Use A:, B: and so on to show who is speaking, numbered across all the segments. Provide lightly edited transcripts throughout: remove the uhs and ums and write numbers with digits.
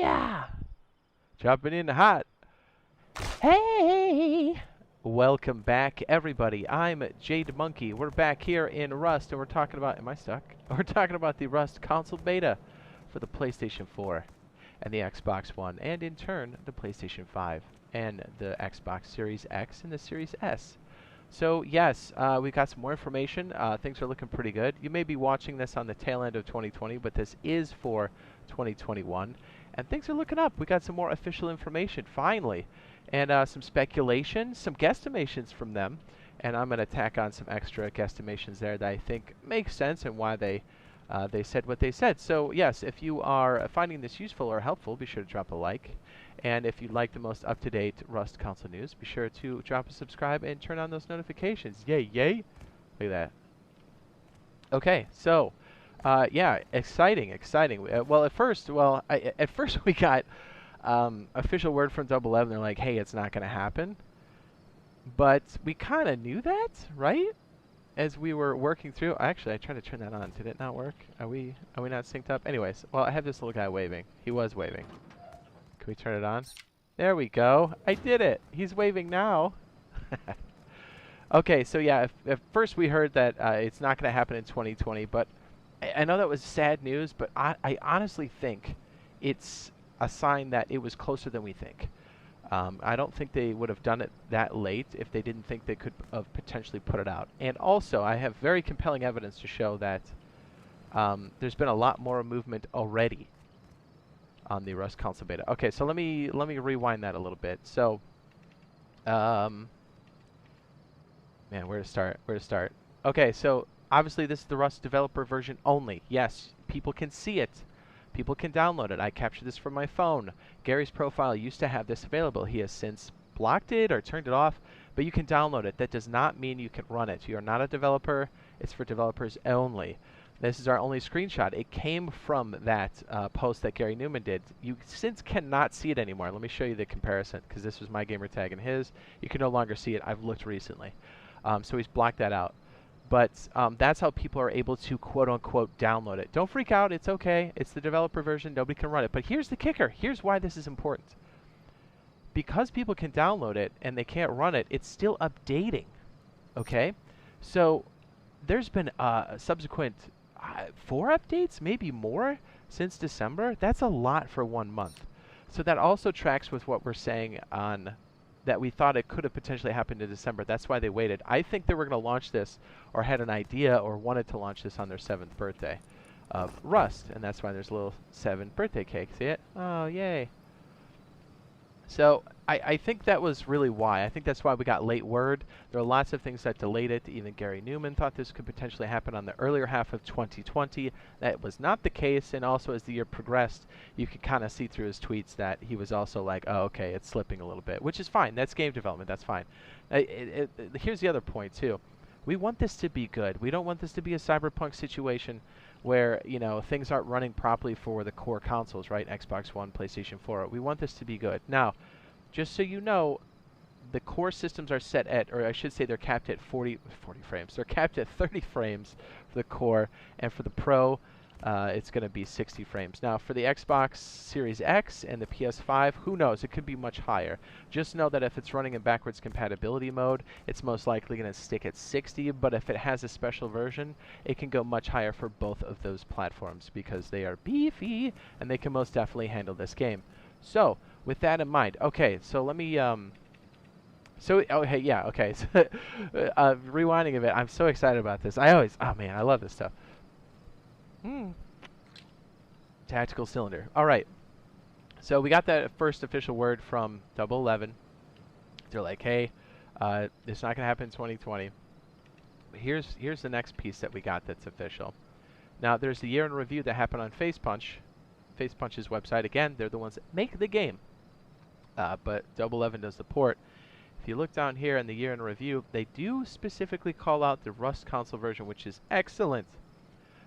A: Yeah! Jumping in hot. Hey! Welcome back, everybody. I'm Jade Monkey. We're back here in Rust, and we're talking about... Am I stuck? We're talking about the Rust console beta for the PlayStation 4 and the Xbox One, and in turn, the PlayStation 5 and the Xbox Series X and the Series S. So, yes, we got some more information. Things are looking pretty good. You may be watching this on the tail end of 2020, but this is for 2021. And things are looking up. We got some more official information, finally. And some speculation, some guesstimations from them. And I'm going to tack on some extra guesstimations there that I think make sense and why they said what they said. So, yes, if you are finding this useful or helpful, be sure to drop a like. And if you'd like the most up-to-date Rust console news, be sure to drop a subscribe and turn on those notifications. Yay, yay. Look at that. Okay, so, yeah, exciting. Well, at first we got official word from Double 11. They're like, hey, it's not going to happen. But we kind of knew that, right? As we were working through. Actually, I tried to turn that on. Did it not work? Are we not synced up? Anyways, well, I have this little guy waving. He was waving. Can we turn it on? There we go. I did it. He's waving now. Okay, so yeah, at first we heard that it's not going to happen in 2020, but I know that was sad news, but I honestly think it's a sign that it was closer than we think. I don't think they would have done it that late if they didn't think they could have potentially put it out. And also, I have very compelling evidence to show that there's been a lot more movement already on the Rust console beta. Okay, so let me rewind that a little bit. So, man, where to start? Okay, so obviously this is the Rust developer version only. Yes, people can see it. People can download it. I captured this from my phone. Gary's profile used to have this available. He has since blocked it or turned it off, but you can download it. That does not mean you can run it. You are not a developer. It's for developers only. This is our only screenshot. It came from that post that Gary Newman did. You since cannot see it anymore. Let me show you the comparison, because this was my gamer tag and his. You can no longer see it. I've looked recently. So he's blocked that out. But that's how people are able to quote-unquote download it. Don't freak out. It's okay. It's the developer version. Nobody can run it. But here's the kicker. Here's why this is important. Because people can download it and they can't run it, it's still updating. Okay? So there's been subsequent 4 updates, maybe more, since December. That's a lot for 1 month. So that also tracks with what we're saying on that we thought it could have potentially happened in December. That's why they waited. I think they were going to launch this or had an idea or wanted to launch this on their 7th birthday of Rust. And that's why there's a little 7th birthday cake. See it? Oh, yay. So I think that was really why. I think that's why we got late word. There are lots of things that delayed it. Even Gary Newman thought this could potentially happen on the earlier half of 2020. That was not the case. And also as the year progressed, you could kind of see through his tweets that he was also like, oh, okay, it's slipping a little bit, which is fine. That's game development. That's fine. Here's the other point, too. We want this to be good. We don't want this to be a cyberpunk situation where, you know, things aren't running properly for the core consoles, right? Xbox One, PlayStation 4. We want this to be good. Now, just so you know, the core systems are set at, or I should say they're capped at 40 frames. They're capped at 30 frames for the core, and for the Pro, it's going to be 60 frames. Now, for the Xbox Series X and the PS5, who knows? It could be much higher. Just know that if it's running in backwards compatibility mode, it's most likely going to stick at 60, but if it has a special version, it can go much higher for both of those platforms because they are beefy, and they can most definitely handle this game. So, with that in mind, okay, so let me, rewinding a bit, I'm so excited about this. Oh man, I love this stuff. Tactical cylinder. All right. So we got that first official word from Double 11. They're like, hey, it's not going to happen in 2020. But here's the next piece that we got that's official. Now, there's the year in review that happened on Facepunch's website. Again, they're the ones that make the game. But Double 11 does the port. If you look down here in the year in review, they do specifically call out the Rust console version, which is excellent.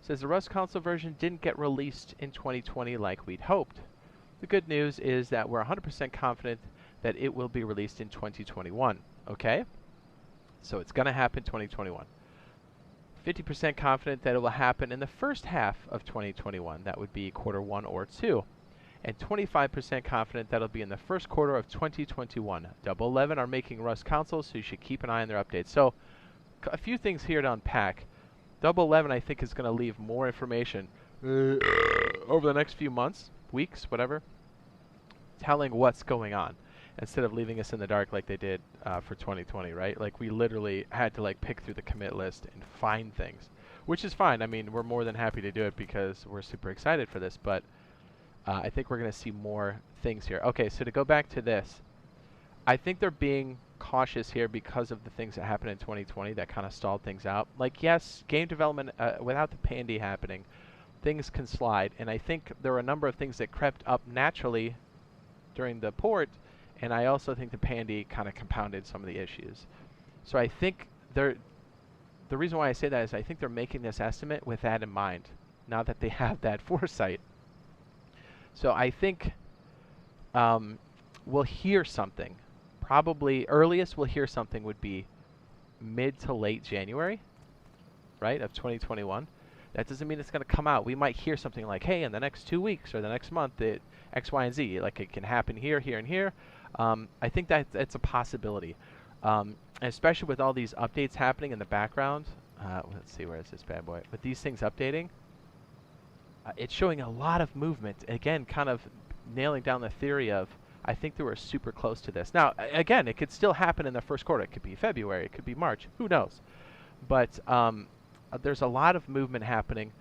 A: It says the Rust console version didn't get released in 2020 like we'd hoped. The good news is that we're 100% confident that it will be released in 2021. Okay? So it's going to happen 2021. 50% confident that it will happen in the first half of 2021. That would be Q1 or 2. and 25% confident that'll be in the first quarter of 2021. Double 11 are making Rust consoles, so you should keep an eye on their updates. So, a few things here to unpack. Double 11, I think, is going to leave more information over the next few months, weeks, whatever, telling what's going on, instead of leaving us in the dark like they did for 2020, right? Like, we literally had to, like, pick through the commit list and find things, which is fine. I mean, we're more than happy to do it because we're super excited for this, but I think we're going to see more things here. Okay, so to go back to this, I think they're being cautious here because of the things that happened in 2020 that kind of stalled things out. Like, yes, game development, without the pandy happening, things can slide, and I think there are a number of things that crept up naturally during the port, and I also think the pandy kind of compounded some of the issues. So I think the reason why I say that is I think they're making this estimate with that in mind, now that they have that foresight. So I think we'll hear something. Probably earliest we'll hear something would be mid to late January, right, of 2021. That doesn't mean it's going to come out. We might hear something like, hey, in the next 2 weeks or the next month, X, Y, and Z. Like, it can happen here, here, and here. I think that's a possibility. Especially with all these updates happening in the background. Let's see, where is this bad boy? With these things updating, it's showing a lot of movement. Again, kind of nailing down the theory of, I think they were super close to this. Now, again, it could still happen in the first quarter. It could be February. It could be March. Who knows? But there's a lot of movement happening.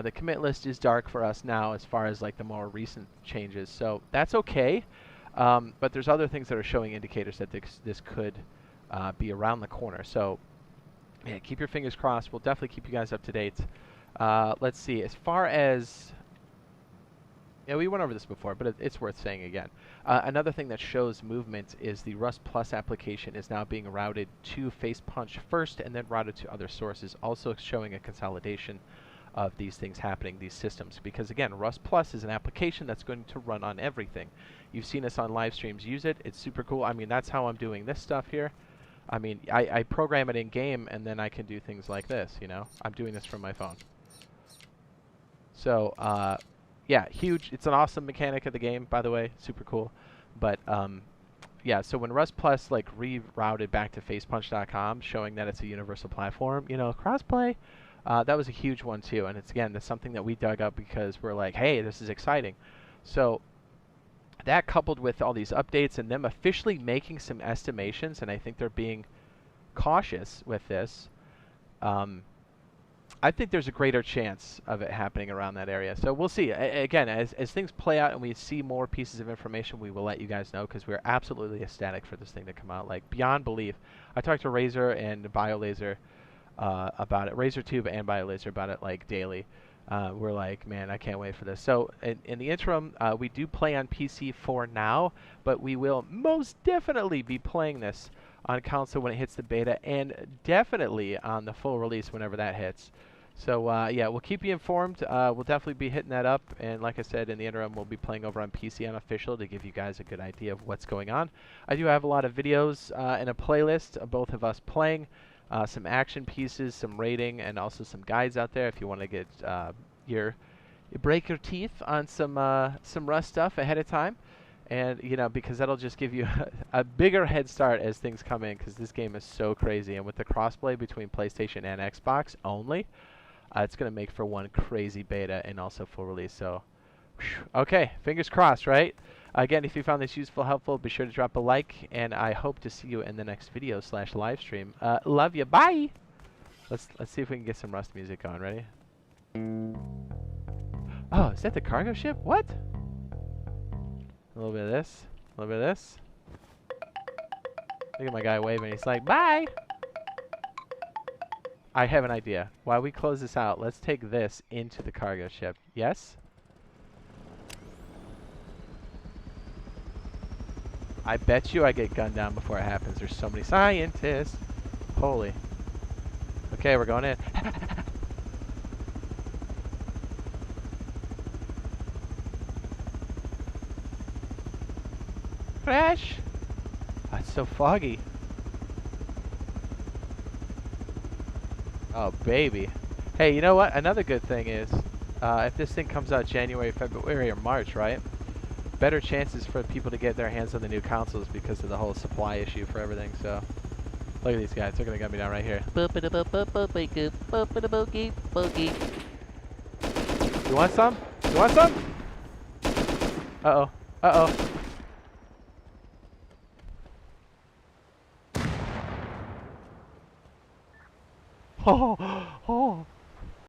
A: The commit list is dark for us now as far as like the more recent changes. So that's okay. But there's other things that are showing indicators that this could be around the corner. So yeah, keep your fingers crossed. We'll definitely keep you guys up to date. Let's see. As far as... Yeah, we went over this before, but it's worth saying again. Another thing that shows movement is the Rust Plus application is now being routed to FacePunch first and then routed to other sources, also showing a consolidation of these things happening, these systems. Because again, Rust Plus is an application that's going to run on everything. You've seen us on live streams use it. It's super cool. I mean, that's how I'm doing this stuff here. I mean, I program it in game, and then I can do things like this, you know? I'm doing this from my phone. So, yeah, huge. It's an awesome mechanic of the game, by the way. Super cool. But, yeah, so when Rust Plus, like, rerouted back to facepunch.com, showing that it's a universal platform, you know, crossplay, that was a huge one, too. And it's, again, that's something that we dug up because we're like, hey, this is exciting. So that coupled with all these updates and them officially making some estimations, and I think they're being cautious with this, I think there's a greater chance of it happening around that area. So we'll see. Again, as things play out and we see more pieces of information, we will let you guys know because we're absolutely ecstatic for this thing to come out. Like, beyond belief. I talked to Razor and BioLazer about it. RazorTube and BioLazer about it, like, daily. We're like, man, I can't wait for this. So in the interim, we do play on PC for now, but we will most definitely be playing this on console when it hits the beta, and definitely on the full release whenever that hits. So yeah, we'll keep you informed. We'll definitely be hitting that up, and like I said, in the interim, we'll be playing over on PC Unofficial to give you guys a good idea of what's going on. I do have a lot of videos and a playlist of both of us playing, some action pieces, some rating, and also some guides out there if you want to get you break your teeth on some Rust stuff ahead of time. And, you know, because that'll just give you a bigger head start as things come in, because this game is so crazy. And with the crossplay between PlayStation and Xbox only, it's going to make for one crazy beta and also full release. So, okay, fingers crossed, right? Again, if you found this useful, helpful, be sure to drop a like. And I hope to see you in the next video / live stream. Love you. Bye! Let's see if we can get some Rust music on. Ready? Oh, is that the cargo ship? What? A little bit of this, a little bit of this. Look at my guy waving. He's like, bye! I have an idea. While we close this out, let's take this into the cargo ship. Yes? I bet you I get gunned down before it happens. There's so many scientists. Holy. Okay, we're going in. Crash! Oh, it's so foggy. Oh, baby. Hey, you know what? Another good thing is, if this thing comes out January, February, or March, right? better chances for people to get their hands on the new consoles because of the whole supply issue for everything. So look at these guys. They're gonna get me down right here. You want some? You want some? Uh-oh. Uh-oh. Oh, oh.